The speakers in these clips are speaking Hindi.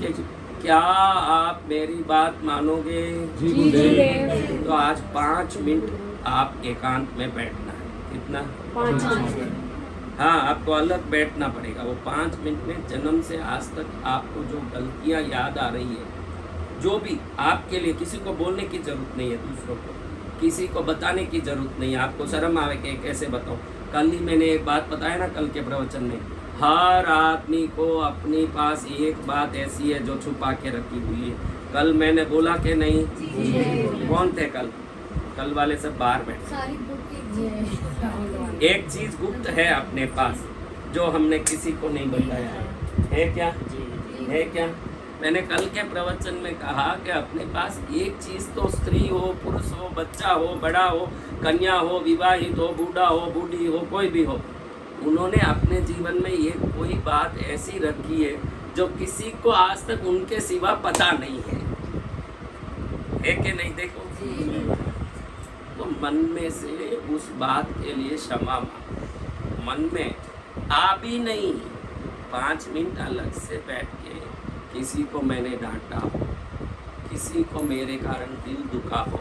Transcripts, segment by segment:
कि क्या आप मेरी बात मानोगे? जी गुरुदेव। तो आज 5 मिनट आप एकांत में बैठना है। कितना? 5 मिनट। हाँ, आपको अलग बैठना पड़ेगा। वो 5 मिनट में जन्म से आज तक आपको जो गलतियाँ याद आ रही है, जो भी आपके लिए, किसी को बोलने की जरूरत नहीं है, दूसरों को किसी को बताने की जरूरत नहीं है। आपको शर्म आवे कि कैसे बताऊं। कल ही मैंने एक बात बताया ना, कल के प्रवचन में, हर आदमी को अपने पास एक बात ऐसी है जो छुपा के रखी हुई है। कल मैंने बोला कि नहीं? कौन थे कल? कल वाले सब बाहर बैठे। एक चीज गुप्त है अपने पास जो हमने किसी को नहीं बताया है क्या? है क्या? मैंने कल के प्रवचन में कहा कि अपने पास एक चीज तो, स्त्री हो, पुरुष हो, बच्चा हो, बड़ा हो, कन्या हो, विवाहित हो, बूढ़ा हो, बूढ़ी हो, कोई भी हो, उन्होंने अपने जीवन में ये कोई बात ऐसी रखी है जो किसी को आज तक उनके सिवा पता नहीं है कि नहीं? देखो, तो मन में से उस बात के लिए क्षमा मांगो। मन में आ भी नहीं, 5 मिनट अलग से बैठ के, किसी को मैंने डांटा हो, किसी को मेरे कारण दिल दुखा हो,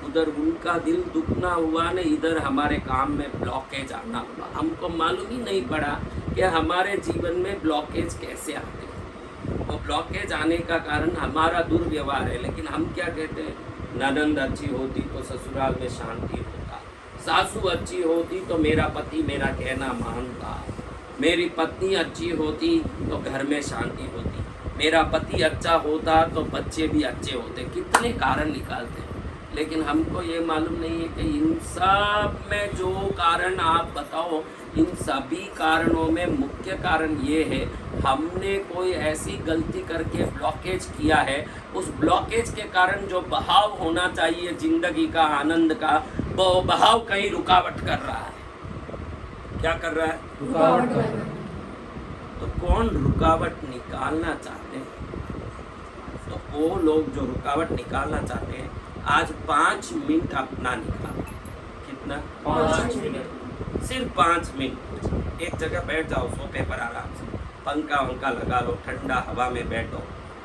उधर उनका दिल दुखना हुआ न, इधर हमारे काम में ब्लॉकेज आना हुआ। हमको मालूम ही नहीं पड़ा कि हमारे जीवन में ब्लॉकेज कैसे आते हैं। वो ब्लॉकेज आने का कारण हमारा दुर्व्यवहार है। लेकिन हम क्या कहते हैं? ननंद अच्छी होती तो ससुराल में शांति होता, सासू अच्छी होती तो मेरा पति मेरा कहना मानता, मेरी पत्नी अच्छी होती तो घर में शांति होती, मेरा पति अच्छा होता तो बच्चे भी अच्छे होते। कितने कारण निकालते हैं, लेकिन हमको ये मालूम नहीं है कि इन सब में जो कारण आप बताओ, इन सभी कारणों में मुख्य कारण ये है, हमने कोई ऐसी गलती करके ब्लॉकेज किया है। उस ब्लॉकेज के कारण जो बहाव होना चाहिए जिंदगी का, आनंद का, वो बहाव कहीं रुकावट कर रहा है। क्या कर रहा है? रुकावट कर रहा है। तो कौन रुकावट निकालना चाहते हैं? तो वो लोग जो रुकावट निकालना चाहते हैं, आज 5 मिनट अपना निकालो। कितना? 5 मिनट। सिर्फ 5 मिनट एक जगह बैठ जाओ, सोफे पर आराम से, पंखा वंखा लगा लो, ठंडा हवा में बैठो,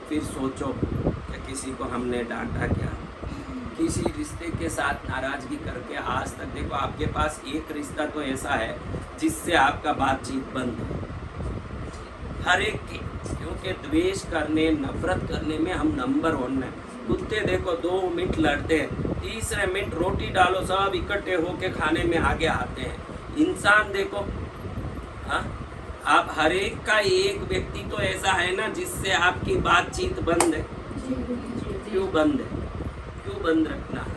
फिर सोचो कि किसी को हमने डांटा क्या, किसी रिश्ते के साथ नाराजगी करके आज तक। देखो, आपके पास एक रिश्ता तो ऐसा है जिससे आपका बातचीत बंद है, हर एक की, क्योंकि द्वेष करने, नफरत करने में हम नंबर 1 है। कुत्ते देखो 2 मिनट लड़ते हैं, तीसरे मिनट रोटी डालो सब इकट्ठे होके खाने में आगे आते हैं। इंसान देखो, हाँ, आप हर एक का एक व्यक्ति तो ऐसा है ना जिससे आपकी बातचीत बंद है। क्यों बंद है? क्यों बंद रखना है?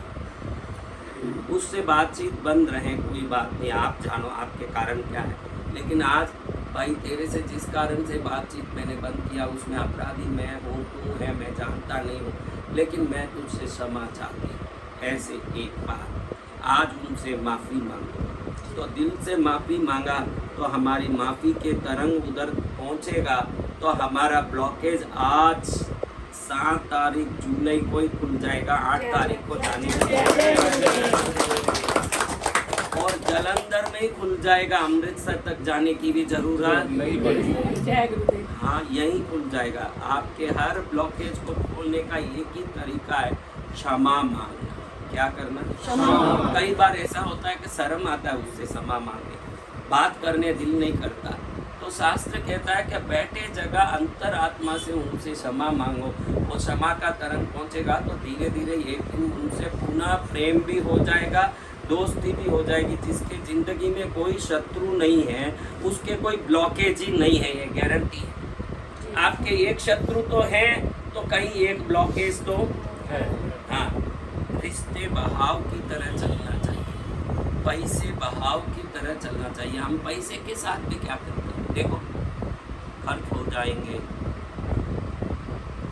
उससे बातचीत बंद रहे, कोई बात नहीं, आप जानो आपके कारण क्या है। लेकिन आज भाई, तेरे से जिस कारण से बातचीत मैंने बंद किया, उसमें अपराधी मैं हूँ, तू है, मैं जानता नहीं हूँ, लेकिन मैं तुझसे क्षमा चाहती हूँ। ऐसे एक बार आज उनसे माफ़ी मांगो। तो दिल से माफ़ी मांगा तो हमारी माफ़ी के तरंग उधर पहुँचेगा, तो हमारा ब्लॉकेज आज 7 तारीख जुलाई को ही खुल जाएगा। 8 तारीख को जाने और जलंधर में ही खुल जाएगा, अमृतसर तक जाने की भी जरूरत नहीं पड़ेगी। हाँ, यहीं खुल जाएगा। आपके हर ब्लॉकेज को खोलने का एक ही तरीका है, क्षमा मांगना। क्या करना? क्षमा। कई बार ऐसा होता है कि शर्म आता है उससे क्षमा मांगने, बात करने दिल नहीं करता। तो शास्त्र कहता है कि बैठे जगह अंतर आत्मा से उनसे क्षमा मांगो, वो क्षमा का तरंग पहुँचेगा तो धीरे धीरे एक दिन उनसे पुनः प्रेम भी हो जाएगा, दोस्ती भी हो जाएगी। जिसके ज़िंदगी में कोई शत्रु नहीं है, उसके कोई ब्लॉकेज ही नहीं है, ये गारंटी है। आपके एक शत्रु तो है, तो कहीं एक ब्लॉकेज तो है। हाँ, रिश्ते बहाव की तरह चलना चाहिए, पैसे बहाव की तरह चलना चाहिए। हम पैसे के साथ भी क्या करते हैं? देखो, खर्च हो जाएंगे,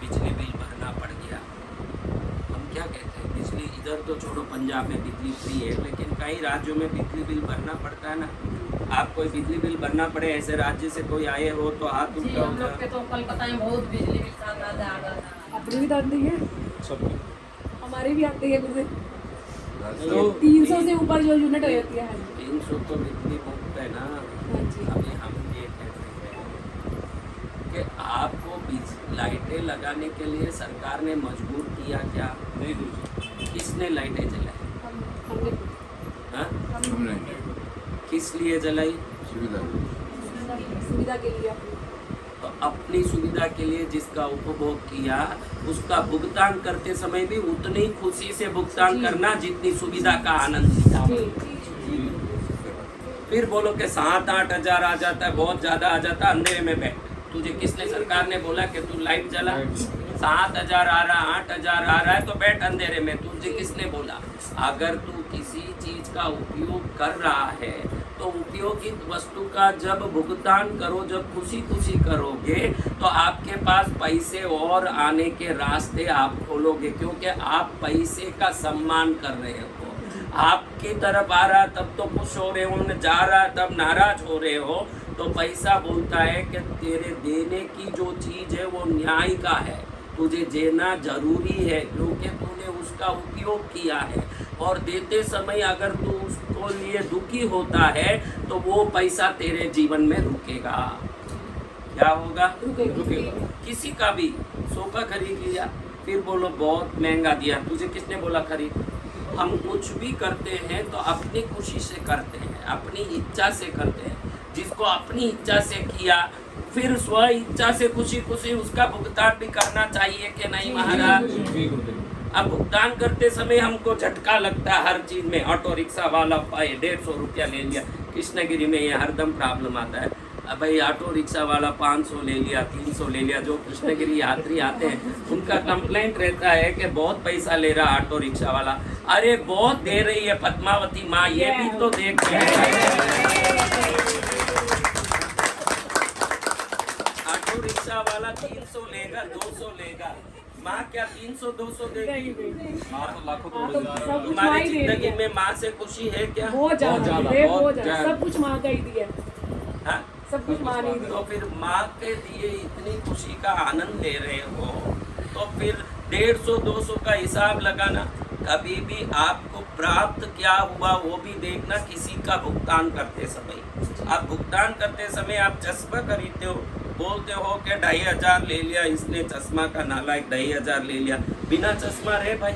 बिजली बिल भरना पड़ गया, हम क्या कहते हैं? बिजली इधर तो छोड़ो, पंजाब में बिजली फ्री है, लेकिन कई राज्यों में बिजली बिल भरना पड़ता है ना। आप कोई बिजली बिल भरना पड़े, ऐसे राज्य से कोई आए हो तो हाथ उठाओ। हम लोग के तो कलकत्ता में बहुत बिजली बिल का ज़्यादा आ रहा था। अपनी भी आती है, सब हमारी भी आती है कुछ तो 300 से ऊपर जो यूनिट हो जाती है। 300 तो बिजली मुफ्त है ना। हाँ जी। अभी हम ये कहते हैं कि आपको लाइटें लगाने के लिए सरकार ने मजबूर किया क्या? नहीं गुरुजी, किसने लाइटें जलाई? हमने हाँ? हमने किस लिए जलाई? सुविधा सुविधा के लिए अपनी। तो अपनी सुविधा के लिए जिसका उपभोग किया उसका भुगतान करते समय भी उतनी खुशी से भुगतान जी। करना जितनी सुविधा का आनंद लिया। जी फिर बोलो कि 7-8 हजार आ जाता है, बहुत ज्यादा आ जाता है, अंधेरे में बैठ। तुझे किसने, सरकार ने बोला कि तू लाइट जला? 7 हजार आ रहा, 8 हजार आ रहा है तो बैठ अंधेरे में। तुझे किसने बोला? अगर तू किसी चीज का उपयोग कर रहा है तो उपयोगित वस्तु का जब भुगतान करो, जब खुशी खुशी करोगे तो आपके पास पैसे और आने के रास्ते आप खोलोगे, क्योंकि आप पैसे का सम्मान कर रहे हो। आपकी तरफ आ रहा तब तो खुश हो रहे हो, जा रहा तब नाराज हो रहे हो। तो पैसा बोलता है कि तेरे देने की जो चीज है वो न्याय का है, तुझे देना जरूरी है क्योंकि तूने उसका उपयोग किया है। और देते समय अगर तू उसको लिए दुखी होता है तो वो पैसा तेरे जीवन में रुकेगा। क्या होगा? रुकेगा। किसी का भी सोफा खरीद लिया, फिर बोलो बहुत महंगा दिया। तुझे किसने बोला खरीद? हम कुछ भी करते हैं तो अपनी खुशी से करते हैं, अपनी इच्छा से करते हैं। जिसको अपनी इच्छा से किया फिर स्व इच्छा से खुशी खुशी उसका भुगतान भी करना चाहिए कि नहीं महाराज? जी गुरुदेव, अब भुगतान करते समय हमको झटका लगता है हर चीज में। ऑटो रिक्शा वाला पाए 150 रुपया ले लिया, कृष्णगिरी में ये हरदम प्रॉब्लम आता है। अब भाई ऑटो रिक्शा वाला 500 ले लिया, 300 ले लिया। जो कृष्णगिरी यात्री आते हैं उनका कंप्लेंट रहता है कि बहुत पैसा ले रहा ऑटो रिक्शा वाला। अरे बहुत दे रही है पद्मावती माँ, ये भी तो देख ऑटो रिक्शा वाला 300 लेगा, 200 लेगा, माँ क्या 300-200 देगी? माँ तो लाखों हाँ, करोड़ तो जा सब रहा कुछ तुम्हारी माँ ही दे रही जिंदगी है। में माँ से खुशी है क्या? बहुत ज्यादा, ज्यादा, बहुत बहुत ज्यादा। ज्यादा। सब कुछ माँ का ही दिया, हाँ? सब कुछ माँ ने ही तो दिया। फिर माँ के दिए इतनी खुशी का आनंद ले रहे हो तो फिर 150-200 का हिसाब लगाना। कभी भी आपको प्राप्त क्या हुआ वो भी देखना किसी का भुगतान करते समय। आप भुगतान करते समय आप चश्मा खरीदते हो, बोलते हो कि 2500 ले लिया इसने चश्मा का नालायक, 2500 ले लिया। बिना चश्मा रहे भाई,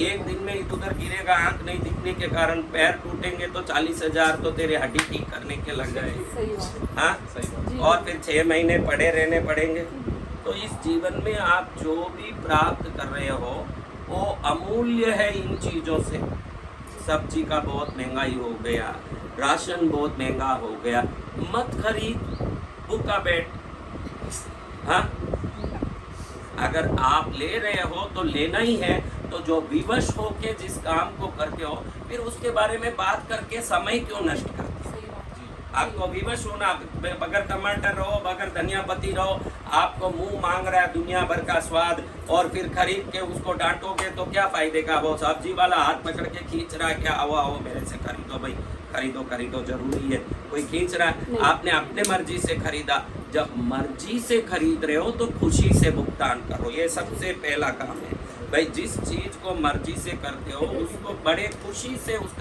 एक दिन में इधर गिरेगा, आंख नहीं दिखने के कारण पैर टूटेंगे तो 40,000 तो तेरे हड्डी ठीक करने के लग गए। सही बात। हाँ, सही बात। जी। और फिर 6 महीने पड़े रहने पड़ेंगे। तो इस जीवन में आप जो भी प्राप्त कर रहे हो वो अमूल्य है। इन चीज़ों से सब्जी का बहुत महंगाई हो गया, राशन बहुत महंगा हो गया, मत खरीद, भूखा बैठ। हाँ, अगर आप ले रहे हो तो लेना ही है। तो जो विवश हो के जिस काम को करते हो फिर उसके बारे में बात करके समय क्यों नष्ट करते हो? सही बात। आपको विवश होना, बगैर टमाटर रहो, बगैर धनिया पत्ती रहो, आपको मुंह मांग रहा है दुनिया भर का स्वाद और फिर खरीद के उसको डांटोगे तो क्या फायदे का? वो सब्जी वाला हाथ पकड़ के खींच रहा है, क्या हुआ हो मेरे से खरीदो भाई, खरीदो खरीदो जरूरी है, कोई खींच रहा है। नहीं। आपने अपने मर्जी से खरीदा। जब मर्जी से खरीद रहे हो तो खुशी से भुगतान करो, ये सबसे पहला काम है भाई। जिस चीज को मर्जी से करते हो उसको बड़े खुशी से उसका